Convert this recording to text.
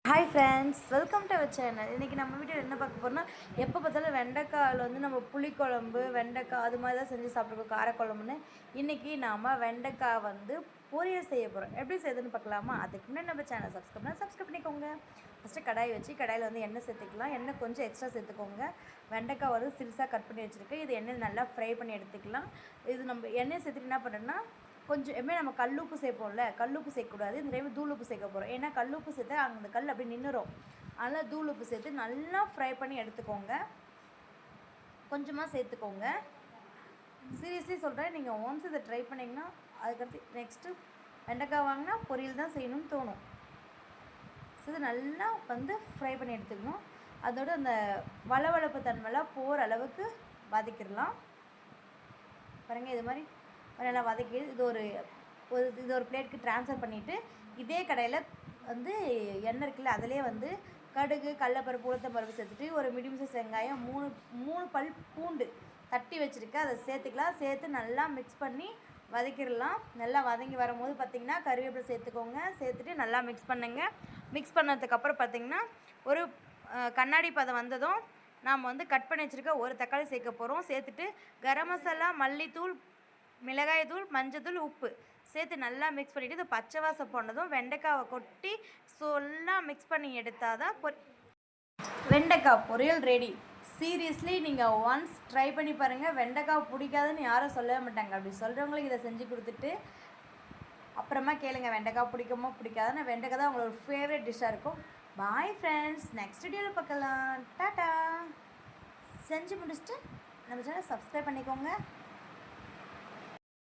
Hi friends, welcome to our channel. இன்றைக்கி நம்ம வீட்டில் என்ன பார்க்க போகிறோம்னா, எப்போ பார்த்தாலும் வெண்டைக்காயில் நம்ம புளிக்குழம்பு வெண்டைக்காய் அது மாதிரி தான் செஞ்சு சாப்பிட்ருக்கோம், காரக்குழம்புன்னு. இன்றைக்கி நாம் வெண்டைக்காய் பொரியல் செய்ய போகிறோம். எப்படி செய்யுதுன்னு பார்க்கலாமா? அதுக்கு முன்னாடி நம்ம சேனல் சப்ஸ்கிரைப் பண்ணிக்கோங்க. ஃபஸ்ட்டு கடாய் வச்சு கடாயில் எண்ணெய் சேர்த்துக்கலாம். எண்ணெய் கொஞ்சம் எக்ஸ்ட்ரா சேர்த்துக்கோங்க. வெண்டைக்காய் சிறுசாக கட் பண்ணி வச்சுருக்கேன். இது எண்ணெயில் நல்லா ஃப்ரை பண்ணி எடுத்துக்கலாம். இது நம்ம எண்ணெய் சேர்த்துட்டு என்ன பண்ணுறோன்னா, கொஞ்சம் எப்பவுமே நம்ம கல்லுப்பு சேர்ப்போம்ல, கல்லுப்பு சேர்க்கக்கூடாது. இந்த டைம் தூளுப்பு சேர்க்க போகிறோம். ஏன்னா கல்லுப்பு சேர்த்து அந்த கல் அப்படி நின்றுடும். அதனால் தூளுப்பு சேர்த்து நல்லா ஃப்ரை பண்ணி எடுத்துக்கோங்க. கொஞ்சமாக சேர்த்துக்கோங்க. சீரியஸ்லி சொல்கிறேன், நீங்கள் ஒன்ஸ் இதை ட்ரை பண்ணிங்கன்னா அதுக்கடுத்து நெக்ஸ்ட்டு வெண்டைக்காய் வாங்கினா பொரியல் தான் செய்யணும்னு தோணும். ஸோ இது நல்லா ஃப்ரை பண்ணி எடுத்துக்கணும். அதோட அந்த வளவளப்பு தன்மைலாம் போகிற அளவுக்கு வதக்கிடலாம். பாருங்கள், இது மாதிரி நல்லா வதக்கி இது ஒரு பிளேட்டுக்கு ட்ரான்ஸ்ஃபர் பண்ணிவிட்டு, இதே கடையில் எண்ணெய் இருக்குல்ல, அதிலே கடுகு, கடலப்பருப்பு, உளுத்தம்பருப்பு சேர்த்துட்டு ஒரு மீடியம் சைஸ் வெங்காயம், மூணு பல் பூண்டு தட்டி வச்சுருக்கேன், அதை சேர்த்துக்கலாம். சேர்த்து நல்லா மிக்ஸ் பண்ணி வதக்கிடலாம். நல்லா வதங்கி வரும்போது பார்த்திங்கன்னா கருவேப்பிலை சேர்த்துக்கோங்க. சேர்த்துட்டு நல்லா மிக்ஸ் பண்ணுங்கள். மிக்ஸ் பண்ணதுக்கப்புறம் பார்த்திங்கன்னா ஒரு கண்ணாடி பதம் வந்ததும் நாம் கட் பண்ணி வச்சுருக்க ஒரு தக்காளி சேர்க்க போகிறோம். சேர்த்துட்டு கரம் மசாலா, மல்லித்தூள், மிளகாய் தூள், மஞ்சத்தூள், உப்பு சேர்த்து நல்லா மிக்ஸ் பண்ணிவிட்டு இது பச்சை வாசம் போனதும் வெண்டைக்காவை கொட்டி நல்லா மிக்ஸ் பண்ணி எடுத்தால் தான் வெண்டைக்காய் பொரியல் ரெடி. சீரியஸ்லி நீங்கள் ஒன்ஸ் ட்ரை பண்ணி பாருங்கள். வெண்டைக்காய் பிடிக்காதுன்னு யாரும் சொல்லவே மாட்டாங்க. அப்படி சொல்கிறவங்களுக்கு இதை செஞ்சு கொடுத்துட்டு அப்புறமா கேளுங்க வெண்டைக்காய் பிடிக்குமோ பிடிக்காதுன்னு. வெண்டைக்காய் தான் உங்களோட ஃபேவரட் டிஷ்ஷாக இருக்கும். பாய் ஃப்ரெண்ட்ஸ், நெக்ஸ்ட் வீடியோவில் பார்க்கலாம். டாட்டா. செஞ்சு முடிச்சுட்டு நம்ம சேனல் சப்ஸ்கிரைப் பண்ணிக்கோங்க.